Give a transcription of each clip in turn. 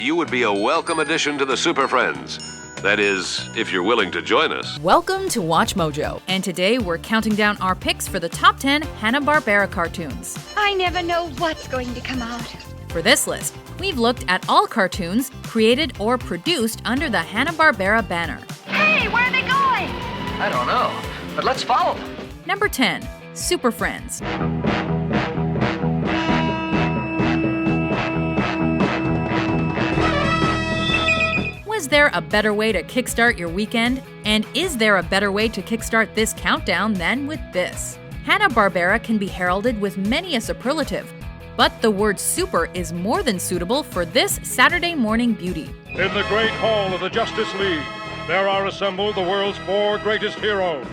You would be a welcome addition to the Super Friends. That is, if you're willing to join us. Welcome to Watch Mojo, and today we're counting down our picks for the top 10 Hanna Barbera cartoons. I never know what's going to come out. For this list, we've looked at all cartoons created or produced under the Hanna Barbera banner. Hey, where are they going? I don't know, but let's follow them. Number 10, Super Friends. Was there a better way to kickstart your weekend? And is there a better way to kickstart this countdown than with this? Hanna Barbera can be heralded with many a superlative, but the word super is more than suitable for this Saturday morning beauty. In the great hall of the Justice League, there are assembled the world's 4 greatest heroes,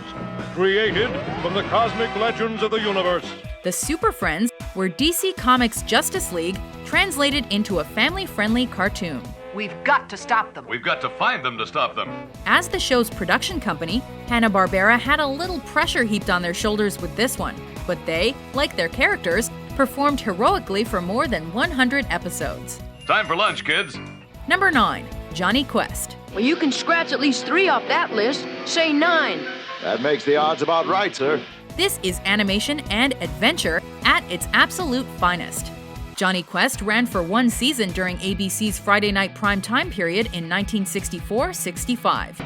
created from the cosmic legends of the universe. The Super Friends were DC Comics' Justice League translated into a family-friendly cartoon. We've got to stop them. We've got to find them to stop them. As the show's production company, Hanna Barbera had a little pressure heaped on their shoulders with this one, but they, like their characters, performed heroically for more than 100 episodes. Time for lunch, kids. Number 9, Jonny Quest. Well, you can scratch at least 3 off that list. Say 9. That makes the odds about right, sir. This is animation and adventure at its absolute finest. Jonny Quest ran for 1 season during ABC's Friday night prime time period in 1964-65.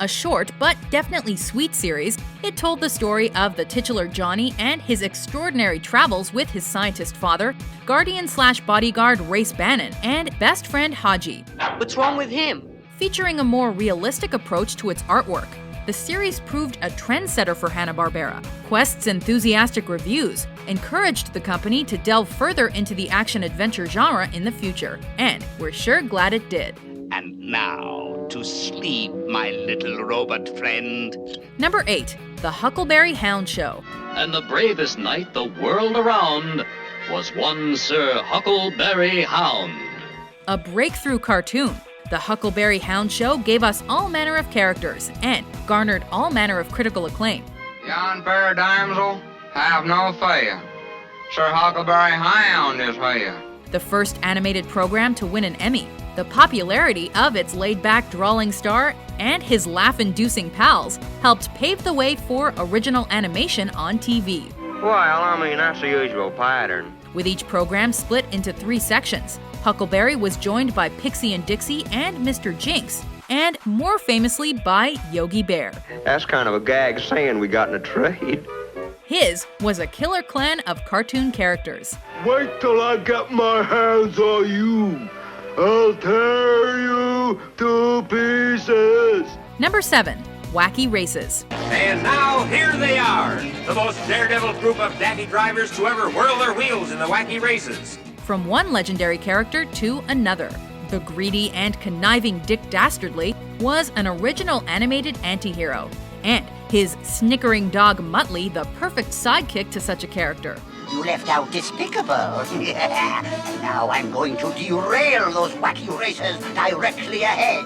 A short but definitely sweet series, it told the story of the titular Johnny and his extraordinary travels with his scientist father, guardian/bodyguard Race Bannon, and best friend Haji. What's wrong with him? Featuring a more realistic approach to its artwork, the series proved a trendsetter for Hanna-Barbera. Quest's enthusiastic reviews encouraged the company to delve further into the action-adventure genre in the future, and we're sure glad it did. And now, to sleep, my little robot friend. Number 8, The Huckleberry Hound Show. And the bravest knight the world around was one Sir Huckleberry Hound. A breakthrough cartoon, The Huckleberry Hound Show gave us all manner of characters and garnered all manner of critical acclaim. Yon fair damsel, have no fear. Sir Huckleberry Hound is here. The first animated program to win an Emmy, the popularity of its laid-back, drawling star and his laugh-inducing pals helped pave the way for original animation on TV. Well, that's the usual pattern. With each program split into 3 sections, Huckleberry was joined by Pixie and Dixie and Mr. Jinx, and more famously by Yogi Bear. That's kind of a gag saying we got in a trade. His was a killer clan of cartoon characters. Wait till I get my hands on you. I'll tear you to pieces. Number 7, Wacky Races. And now here they are, the most daredevil group of daffy drivers to ever whirl their wheels in the Wacky Races. From one legendary character to another, the greedy and conniving Dick Dastardly was an original animated anti-hero, and his snickering dog Muttley the perfect sidekick to such a character. You left out Despicable. And now I'm going to derail those wacky races directly ahead.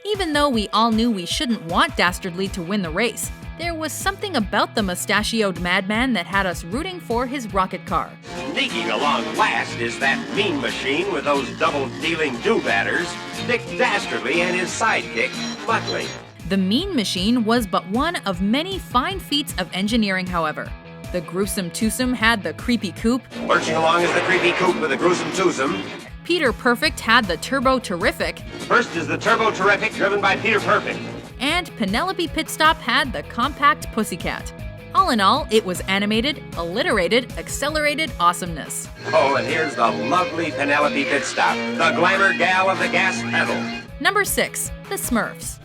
Even though we all knew we shouldn't want Dastardly to win the race, there was something about the mustachioed madman that had us rooting for his rocket car. Sneaking along last is that mean machine with those double-dealing do-batters, Dick Dastardly and his sidekick, Muttley. The Mean Machine was but one of many fine feats of engineering, however. The Gruesome Twosome had the Creepy Coupe. Lurching along is the Creepy Coupe with the Gruesome Twosome. Peter Perfect had the Turbo Terrific. First is the Turbo Terrific, driven by Peter Perfect. And Penelope Pitstop had the Compact Pussycat. All in all, it was animated, alliterated, accelerated awesomeness. Oh, and here's the lovely Penelope Pitstop, the glamour gal of the gas pedal. Number 6, the Smurfs.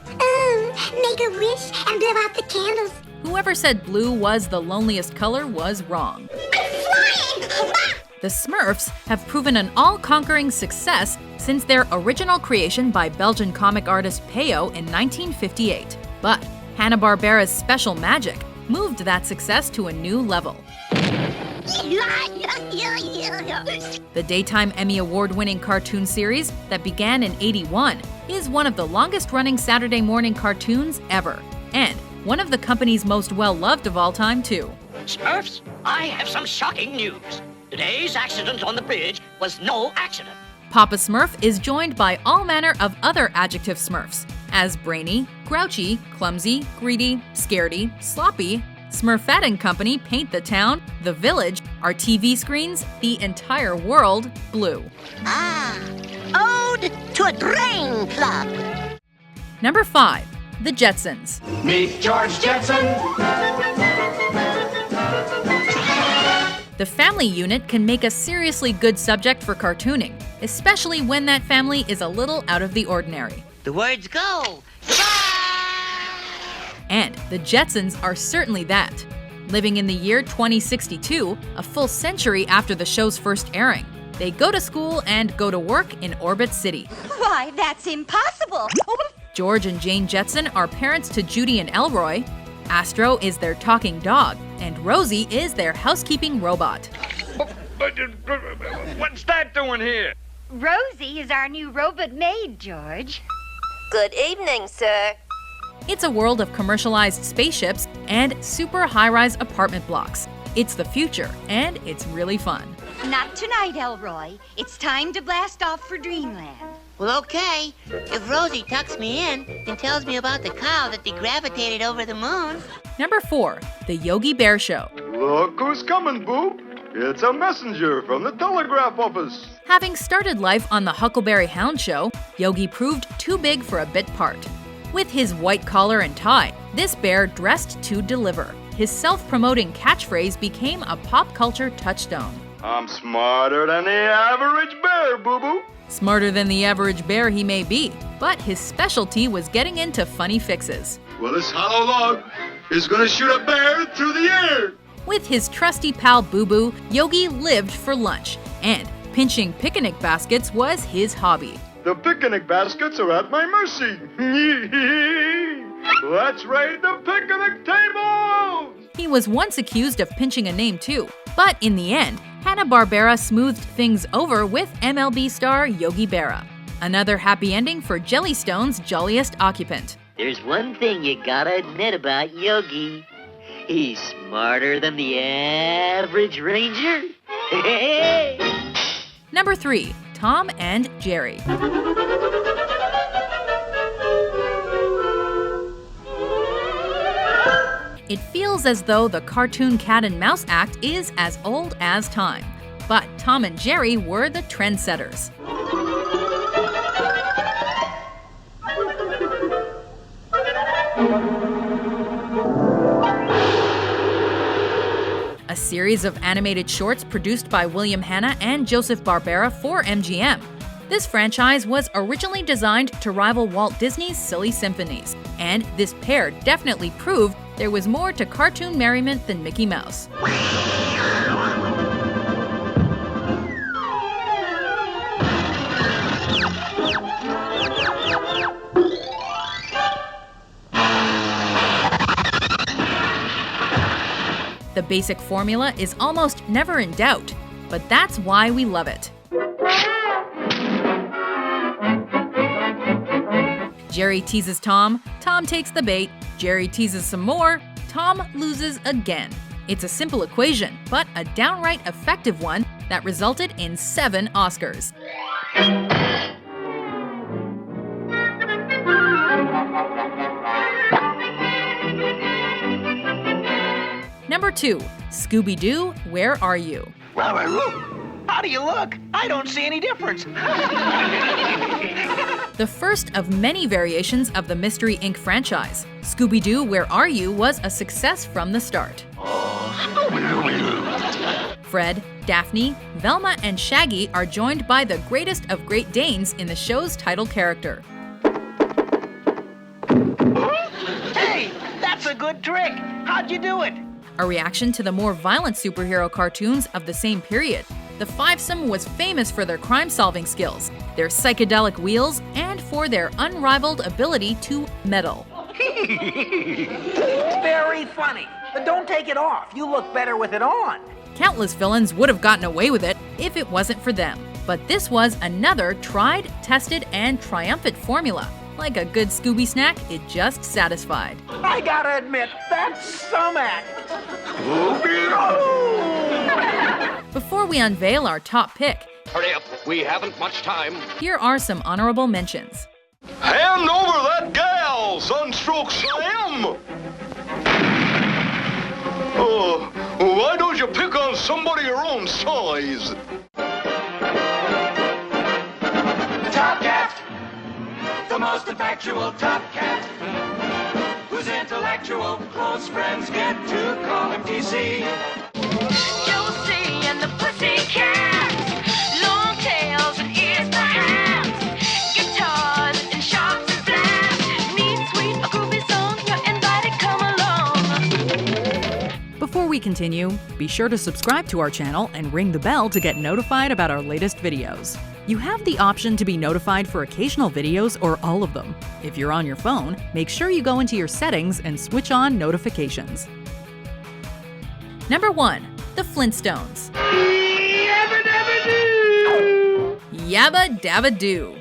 Make a wish and blow out the candles. Whoever said blue was the loneliest color was wrong. I'm flying! The Smurfs have proven an all-conquering success since their original creation by Belgian comic artist Peyo in 1958. But Hanna-Barbera's special magic moved that success to a new level. The Daytime Emmy Award-winning cartoon series that began in '81 is one of the longest-running Saturday morning cartoons ever, and one of the company's most well-loved of all time, too. Smurfs, I have some shocking news. Today's accident on the bridge was no accident. Papa Smurf is joined by all manner of other adjective Smurfs, as brainy, grouchy, clumsy, greedy, scaredy, sloppy. Smurfette and Company paint the town, the village, our TV screens, the entire world blue. Ah, ode to a drain plug. Number 5. The Jetsons. Meet George Jetson. The family unit can make a seriously good subject for cartooning, especially when that family is a little out of the ordinary. The words go. And the Jetsons are certainly that. Living in the year 2062, a full century after the show's first airing, they go to school and go to work in Orbit City. Why, that's impossible. George and Jane Jetson are parents to Judy and Elroy. Astro is their talking dog, and Rosie is their housekeeping robot. What's that doing here? Rosie is our new robot maid, George. Good evening, sir. It's a world of commercialized spaceships and super high-rise apartment blocks. It's the future, and it's really fun. Not tonight, Elroy. It's time to blast off for Dreamland. Well, okay. If Rosie tucks me in and tells me about the cow that they gravitated over the moon. Number 4. The Yogi Bear Show. Look who's coming, Boop. It's a messenger from the telegraph office. Having started life on the Huckleberry Hound show, Yogi proved too big for a bit part. With his white collar and tie, this bear dressed to deliver. His self-promoting catchphrase became a pop culture touchstone. I'm smarter than the average bear, boo-boo. Smarter than the average bear he may be, but his specialty was getting into funny fixes. Well, this hollow log is gonna shoot a bear through the air. With his trusty pal Boo Boo, Yogi lived for lunch, and pinching picnic baskets was his hobby. The picnic baskets are at my mercy. Let's raid the picnic tables! He was once accused of pinching a name too, but in the end, Hanna Barbera smoothed things over with MLB star Yogi Berra. Another happy ending for Jellystone's jolliest occupant. There's one thing you gotta admit about Yogi. He's smarter than the average ranger. Number 3. Tom and Jerry. It feels as though the cartoon cat and mouse act is as old as time. But Tom and Jerry were the trendsetters. A series of animated shorts produced by William Hanna and Joseph Barbera for MGM. This franchise was originally designed to rival Walt Disney's Silly Symphonies, and this pair definitely proved there was more to cartoon merriment than Mickey Mouse. The basic formula is almost never in doubt, but that's why we love it. Jerry teases Tom, Tom takes the bait, Jerry teases some more, Tom loses again. It's a simple equation, but a downright effective one that resulted in 7 Oscars. Number 2. Scooby-Doo, Where Are You? How do you look? I don't see any difference. The first of many variations of the Mystery Inc. franchise, Scooby-Doo, Where Are You? Was a success from the start. Fred, Daphne, Velma, and Shaggy are joined by the greatest of Great Danes in the show's title character. Hey, that's a good trick. How'd you do it? A reaction to the more violent superhero cartoons of the same period. The fivesome was famous for their crime-solving skills, their psychedelic wheels, and for their unrivaled ability to meddle. Very funny, but don't take it off. You look better with it on. Countless villains would have gotten away with it if it wasn't for them. But this was another tried, tested, and triumphant formula. Like a good Scooby snack, it just satisfied. I gotta admit, that's some act. Before we unveil our top pick, Hurry up, we haven't much time. here are some honorable mentions. Hand over that gal, Sunstroke Sam! Why don't you pick on somebody your own size? Top Cat, the most effectual Top Cat, whose intellectual close friends get to call him TC. Josie and the Pussycats, long tails and ears perhaps, guitars and sharps and flaps, neat, sweet, or groovy songs, you're invited, come along. Before we continue, be sure to subscribe to our channel and ring the bell to get notified about our latest videos. You have the option to be notified for occasional videos or all of them. If you're on your phone, make sure you go into your settings and switch on notifications. Number 1. The Flintstones. Yabba Dabba Doo.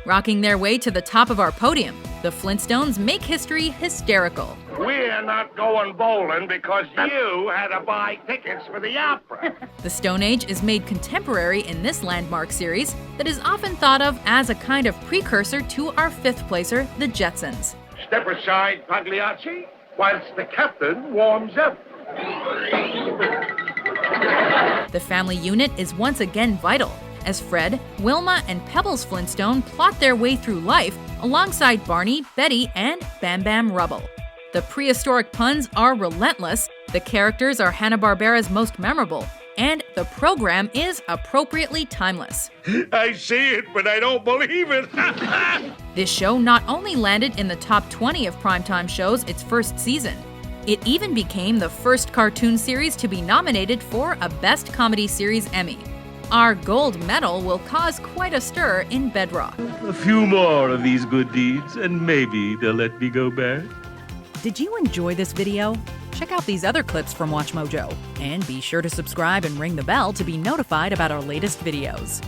Rocking their way to the top of our podium, the Flintstones make history hysterical. We're not going bowling because you had to buy tickets for the opera. The Stone Age is made contemporary in this landmark series that is often thought of as a kind of precursor to our fifth placer, the Jetsons. Step aside, Pagliacci, whilst the captain warms up. The family unit is once again vital, as Fred, Wilma, and Pebbles Flintstone plot their way through life alongside Barney, Betty, and Bam Bam Rubble. The prehistoric puns are relentless, the characters are Hanna Barbera's most memorable, and the program is appropriately timeless. I see it, but I don't believe it. This show not only landed in the top 20 of primetime shows its first season, it even became the first cartoon series to be nominated for a Best Comedy Series Emmy. Our gold medal will cause quite a stir in Bedrock. A few more of these good deeds, and maybe they'll let me go back. Did you enjoy this video? Check out these other clips from WatchMojo, and be sure to subscribe and ring the bell to be notified about our latest videos.